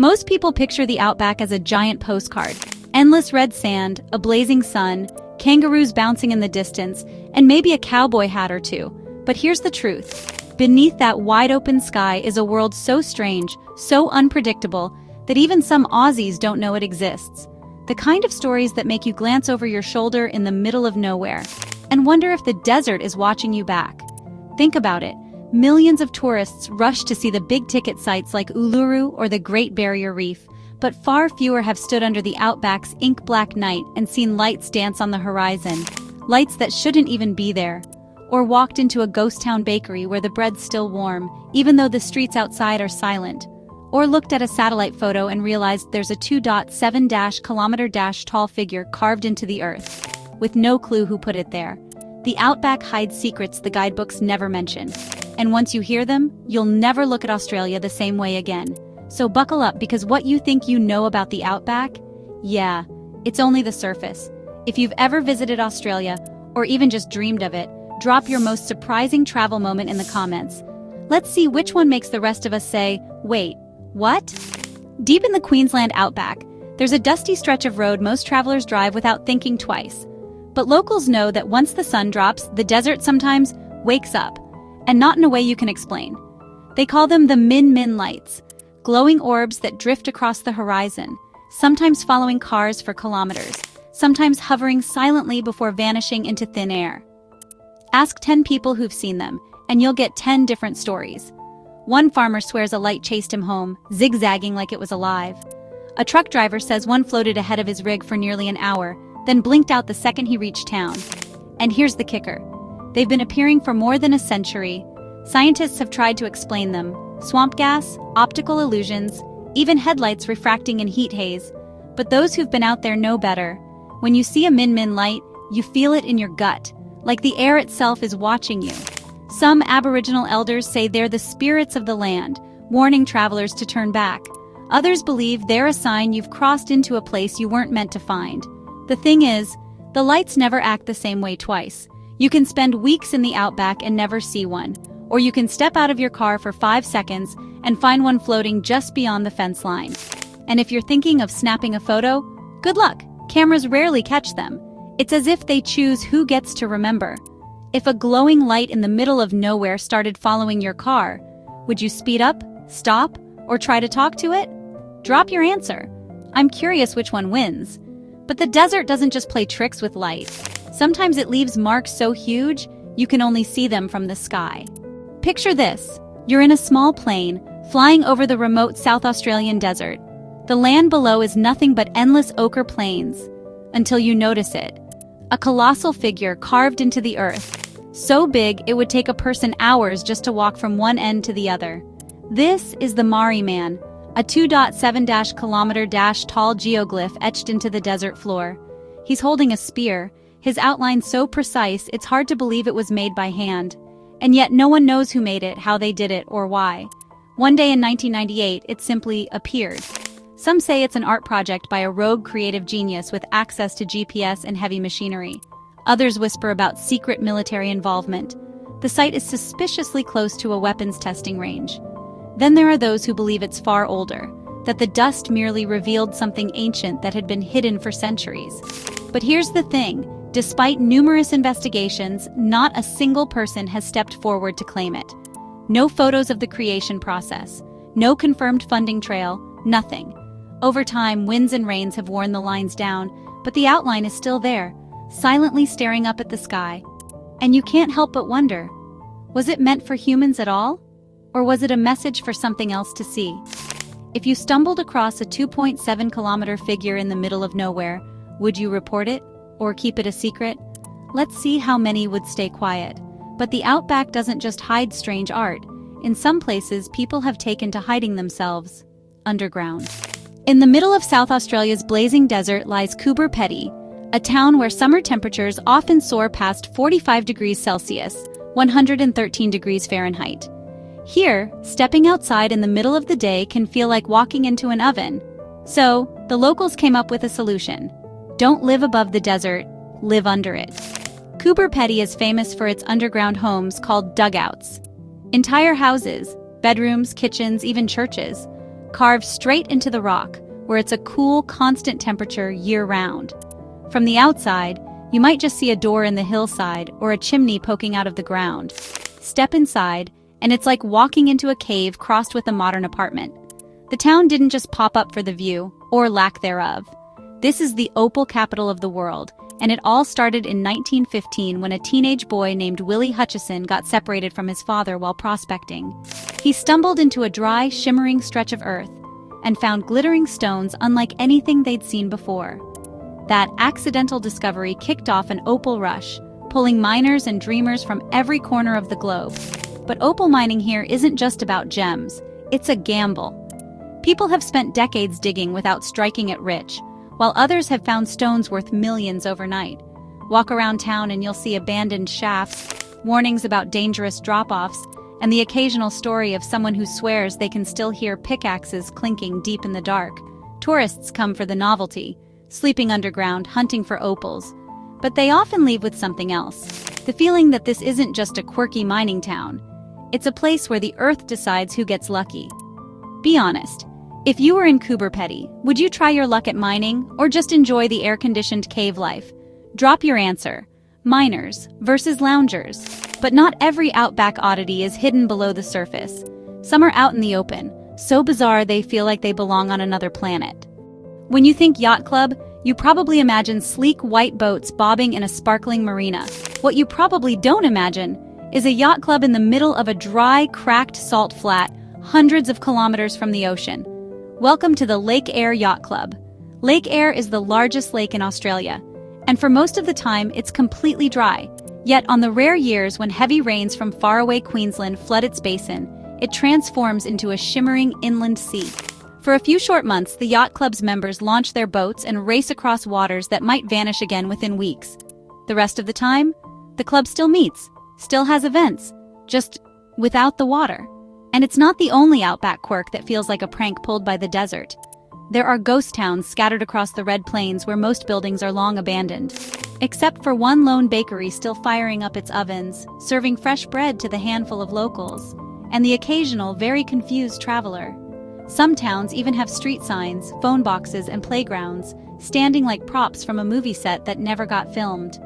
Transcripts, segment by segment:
Most people picture the Outback as a giant postcard. Endless red sand, a blazing sun, kangaroos bouncing in the distance, and maybe a cowboy hat or two. But here's the truth. Beneath that wide-open sky is a world so strange, so unpredictable, that even some Aussies don't know it exists. The kind of stories that make you glance over your shoulder in the middle of nowhere and wonder if the desert is watching you back. Think about it. Millions of tourists rush to see the big-ticket sites like Uluru or the Great Barrier Reef, but far fewer have stood under the Outback's ink-black night and seen lights dance on the horizon, lights that shouldn't even be there, or walked into a ghost town bakery where the bread's still warm, even though the streets outside are silent, or looked at a satellite photo and realized there's a 2.7-kilometer-tall figure carved into the earth, with no clue who put it there. The Outback hides secrets the guidebooks never mention, and once you hear them, you'll never look at Australia the same way again. So buckle up, because what you think you know about the Outback? Yeah, it's only the surface. If you've ever visited Australia, or even just dreamed of it, drop your most surprising travel moment in the comments. Let's see which one makes the rest of us say, wait, what? Deep in the Queensland Outback, there's a dusty stretch of road most travelers drive without thinking twice. But locals know that once the sun drops, the desert sometimes wakes up, and not in a way you can explain. They call them the Min lights, glowing orbs that drift across the horizon, sometimes following cars for kilometers, sometimes hovering silently before vanishing into thin air. Ask 10 people who've seen them, and you'll get 10 different stories. One farmer swears a light chased him home, zigzagging like it was alive. A truck driver says one floated ahead of his rig for nearly an hour, then blinked out the second he reached town. And here's the kicker. They've been appearing for more than a century. Scientists have tried to explain them. Swamp gas, optical illusions, even headlights refracting in heat haze. But those who've been out there know better. When you see a Min light, you feel it in your gut, like the air itself is watching you. Some Aboriginal elders say they're the spirits of the land, warning travelers to turn back. Others believe they're a sign you've crossed into a place you weren't meant to find. The thing is, the lights never act the same way twice. You can spend weeks in the Outback and never see one, or you can step out of your car for 5 seconds and find one floating just beyond the fence line. And if you're thinking of snapping a photo, good luck. Cameras rarely catch them. It's as if they choose who gets to remember. If a glowing light in the middle of nowhere started following your car, would you speed up, stop, or try to talk to it? Drop your answer. I'm curious which one wins. But the desert doesn't just play tricks with light. Sometimes it leaves marks so huge, you can only see them from the sky. Picture this. You're in a small plane, flying over the remote South Australian desert. The land below is nothing but endless ochre plains, until you notice it. A colossal figure carved into the earth, so big it would take a person hours just to walk from one end to the other. This is the Maori Man, a 2.7-kilometer-tall geoglyph etched into the desert floor. He's holding a spear, his outline so precise it's hard to believe it was made by hand. And yet no one knows who made it, how they did it, or why. One day in 1998, it simply appeared. Some say it's an art project by a rogue creative genius with access to GPS and heavy machinery. Others whisper about secret military involvement. The site is suspiciously close to a weapons testing range. Then there are those who believe it's far older, that the dust merely revealed something ancient that had been hidden for centuries. But here's the thing. Despite numerous investigations, not a single person has stepped forward to claim it. No photos of the creation process, no confirmed funding trail, nothing. Over time, winds and rains have worn the lines down, but the outline is still there, silently staring up at the sky. And you can't help but wonder, was it meant for humans at all? Or was it a message for something else to see? If you stumbled across a 2.7-kilometer figure in the middle of nowhere, would you report it? Or keep it a secret? Let's see how many would stay quiet. But the Outback doesn't just hide strange art. In some places, people have taken to hiding themselves underground. In the middle of South Australia's blazing desert lies Coober Pedy, a town where summer temperatures often soar past 45 degrees Celsius, 113 degrees Fahrenheit. Here, stepping outside in the middle of the day can feel like walking into an oven. So, the locals came up with a solution. Don't live above the desert, live under it. Coober Pedy is famous for its underground homes called dugouts. Entire houses, bedrooms, kitchens, even churches, carved straight into the rock, where it's a cool, constant temperature year-round. From the outside, you might just see a door in the hillside or a chimney poking out of the ground. Step inside, and it's like walking into a cave crossed with a modern apartment. The town didn't just pop up for the view, or lack thereof. This is the opal capital of the world, and it all started in 1915 when a teenage boy named Willie Hutchison got separated from his father while prospecting. He stumbled into a dry, shimmering stretch of earth and found glittering stones unlike anything they'd seen before. That accidental discovery kicked off an opal rush, pulling miners and dreamers from every corner of the globe. But opal mining here isn't just about gems, it's a gamble. People have spent decades digging without striking it rich, while others have found stones worth millions overnight. Walk around town and you'll see abandoned shafts, warnings about dangerous drop-offs, and the occasional story of someone who swears they can still hear pickaxes clinking deep in the dark. Tourists come for the novelty, sleeping underground, hunting for opals. But they often leave with something else, the feeling that this isn't just a quirky mining town. It's a place where the earth decides who gets lucky. Be honest. If you were in Coober Pedy, would you try your luck at mining, or just enjoy the air-conditioned cave life? Drop your answer. Miners versus loungers. But not every Outback oddity is hidden below the surface. Some are out in the open, so bizarre they feel like they belong on another planet. When you think yacht club, you probably imagine sleek white boats bobbing in a sparkling marina. What you probably don't imagine is a yacht club in the middle of a dry, cracked salt flat, hundreds of kilometers from the ocean. Welcome to the Lake Eyre Yacht Club. Lake Eyre is the largest lake in Australia, and for most of the time it's completely dry. Yet on the rare years when heavy rains from faraway Queensland flood its basin, it transforms into a shimmering inland sea. For a few short months, the yacht club's members launch their boats and race across waters that might vanish again within weeks. The rest of the time, the club still meets, still has events, just without the water. And it's not the only Outback quirk that feels like a prank pulled by the desert. There are ghost towns scattered across the Red Plains where most buildings are long abandoned. Except for one lone bakery still firing up its ovens, serving fresh bread to the handful of locals, and the occasional, very confused traveler. Some towns even have street signs, phone boxes, and playgrounds, standing like props from a movie set that never got filmed.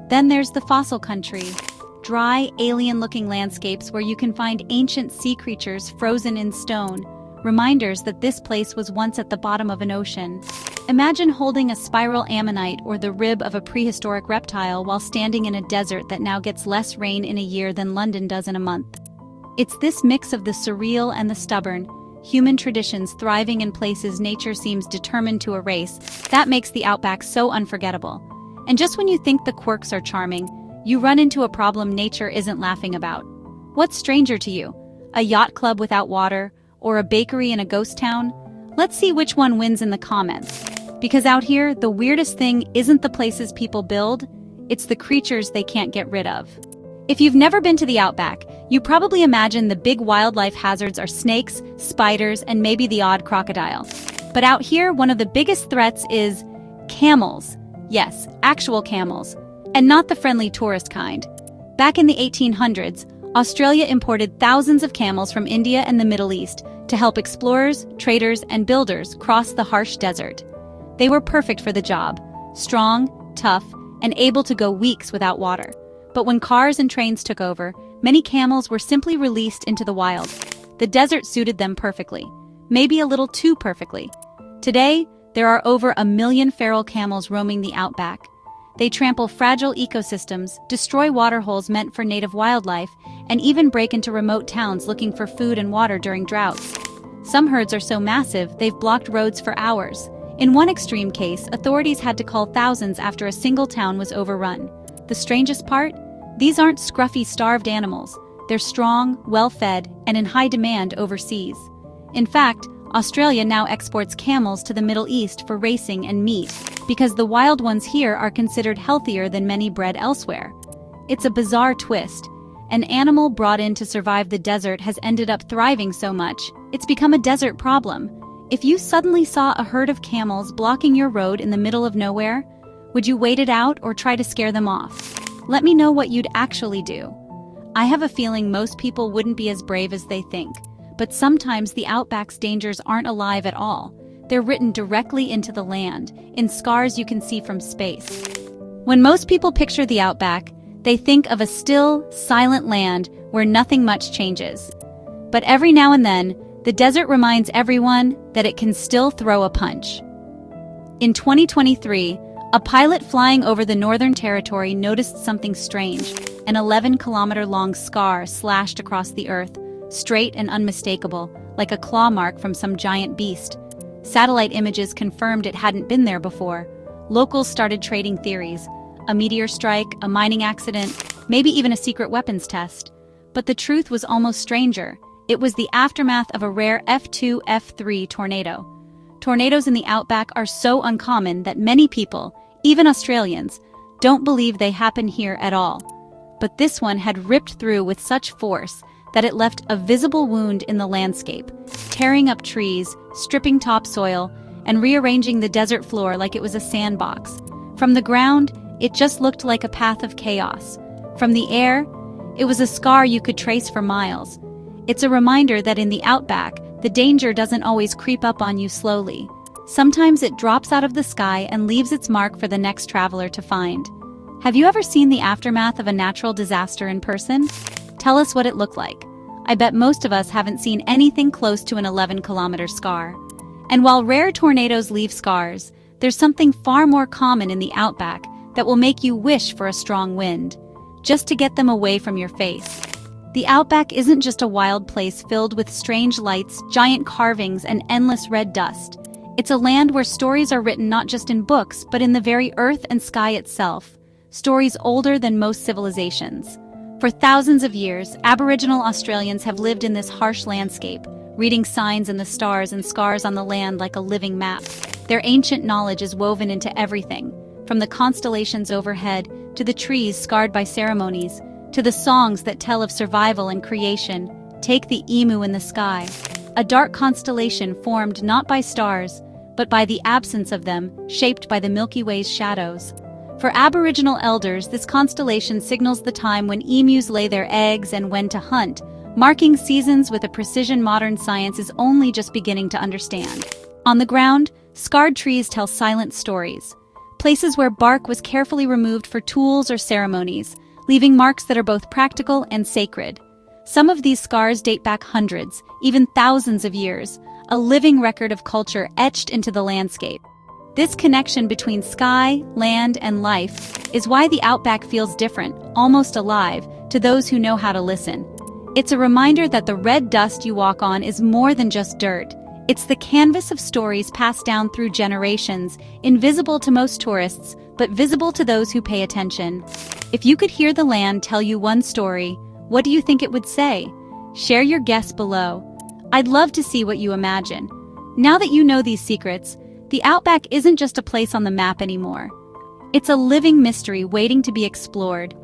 Then there's the fossil country. Dry, alien-looking landscapes where you can find ancient sea creatures frozen in stone, reminders that this place was once at the bottom of an ocean. Imagine holding a spiral ammonite or the rib of a prehistoric reptile while standing in a desert that now gets less rain in a year than London does in a month. It's this mix of the surreal and the stubborn, human traditions thriving in places nature seems determined to erase, that makes the Outback so unforgettable. And just when you think the quirks are charming, you run into a problem nature isn't laughing about. What's stranger to you? A yacht club without water, or a bakery in a ghost town? Let's see which one wins in the comments. Because out here, the weirdest thing isn't the places people build, it's the creatures they can't get rid of. If you've never been to the Outback, you probably imagine the big wildlife hazards are snakes, spiders, and maybe the odd crocodile. But out here, one of the biggest threats is camels. Yes, actual camels. And not the friendly tourist kind. Back in the 1800s, Australia imported thousands of camels from India and the Middle East to help explorers, traders, and builders cross the harsh desert. They were perfect for the job, strong, tough, and able to go weeks without water. But when cars and trains took over, many camels were simply released into the wild. The desert suited them perfectly, maybe a little too perfectly. Today, there are over 1 million feral camels roaming the Outback. They trample fragile ecosystems, destroy waterholes meant for native wildlife, and even break into remote towns looking for food and water during droughts. Some herds are so massive, they've blocked roads for hours. In one extreme case, authorities had to call thousands after a single town was overrun. The strangest part? These aren't scruffy, starved animals. They're strong, well-fed, and in high demand overseas. In fact, Australia now exports camels to the Middle East for racing and meat, because the wild ones here are considered healthier than many bred elsewhere. It's a bizarre twist. An animal brought in to survive the desert has ended up thriving so much, it's become a desert problem. If you suddenly saw a herd of camels blocking your road in the middle of nowhere, would you wait it out or try to scare them off? Let me know what you'd actually do. I have a feeling most people wouldn't be as brave as they think, but sometimes the Outback's dangers aren't alive at all. They're written directly into the land, in scars you can see from space. When most people picture the Outback, they think of a still, silent land where nothing much changes. But every now and then, the desert reminds everyone that it can still throw a punch. In 2023, a pilot flying over the Northern Territory noticed something strange, an 11-kilometer-long scar slashed across the earth, straight and unmistakable, like a claw mark from some giant beast. Satellite images confirmed it hadn't been there before. Locals started trading theories: a meteor strike, a mining accident, maybe even a secret weapons test. But the truth was almost stranger. It was the aftermath of a rare F2, F3 tornado. Tornadoes in the Outback are so uncommon that many people, even Australians, don't believe they happen here at all. But this one had ripped through with such force that it left a visible wound in the landscape, tearing up trees, stripping topsoil, and rearranging the desert floor like it was a sandbox. From the ground, it just looked like a path of chaos. From the air, it was a scar you could trace for miles. It's a reminder that in the Outback, the danger doesn't always creep up on you slowly. Sometimes it drops out of the sky and leaves its mark for the next traveler to find. Have you ever seen the aftermath of a natural disaster in person? Tell us what it looked like. I bet most of us haven't seen anything close to an 11-kilometer scar. And while rare tornadoes leave scars, there's something far more common in the Outback that will make you wish for a strong wind, just to get them away from your face. The Outback isn't just a wild place filled with strange lights, giant carvings, and endless red dust. It's a land where stories are written not just in books, but in the very earth and sky itself. Stories older than most civilizations. For thousands of years, Aboriginal Australians have lived in this harsh landscape, reading signs in the stars and scars on the land like a living map. Their ancient knowledge is woven into everything, from the constellations overhead to the trees scarred by ceremonies, to the songs that tell of survival and creation. Take the emu in the sky, a dark constellation formed not by stars, but by the absence of them, shaped by the Milky Way's shadows. For Aboriginal elders, this constellation signals the time when emus lay their eggs and when to hunt, marking seasons with a precision modern science is only just beginning to understand. On the ground, scarred trees tell silent stories, places where bark was carefully removed for tools or ceremonies, leaving marks that are both practical and sacred. Some of these scars date back hundreds, even thousands of years, a living record of culture etched into the landscape. This connection between sky, land, and life is why the Outback feels different, almost alive, to those who know how to listen. It's a reminder that the red dust you walk on is more than just dirt. It's the canvas of stories passed down through generations, invisible to most tourists, but visible to those who pay attention. If you could hear the land tell you one story, what do you think it would say? Share your guess below. I'd love to see what you imagine. Now that you know these secrets, the Outback isn't just a place on the map anymore. It's a living mystery waiting to be explored.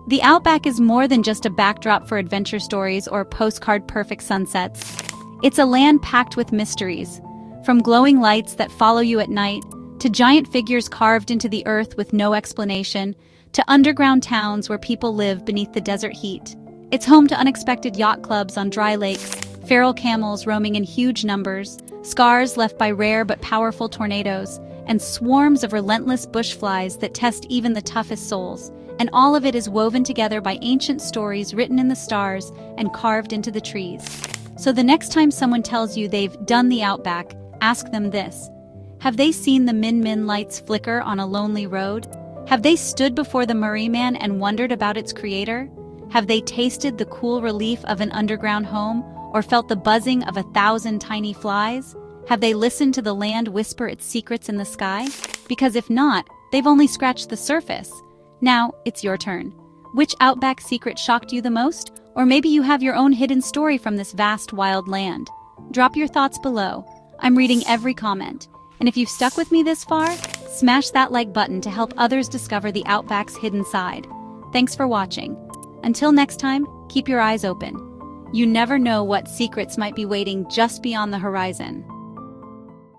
The Outback is more than just a backdrop for adventure stories or postcard-perfect sunsets. It's a land packed with mysteries, from glowing lights that follow you at night, to giant figures carved into the earth with no explanation, to underground towns where people live beneath the desert heat. It's home to unexpected yacht clubs on dry lakes, feral camels roaming in huge numbers, scars left by rare but powerful tornadoes, and swarms of relentless bush flies that test even the toughest souls. And all of it is woven together by ancient stories written in the stars and carved into the trees. So the next time someone tells you they've done the Outback, ask them this. Have they seen the Min lights flicker on a lonely road? Have they stood before the Murray Man and wondered about its creator? Have they tasted the cool relief of an underground home, or felt the buzzing of 1,000 tiny flies? Have they listened to the land whisper its secrets in the sky? Because if not, they've only scratched the surface. Now, it's your turn. Which Outback secret shocked you the most? Or maybe you have your own hidden story from this vast, wild land. Drop your thoughts below. I'm reading every comment. And if you've stuck with me this far, smash that like button to help others discover the Outback's hidden side. Thanks for watching. Until next time, keep your eyes open. You never know what secrets might be waiting just beyond the horizon.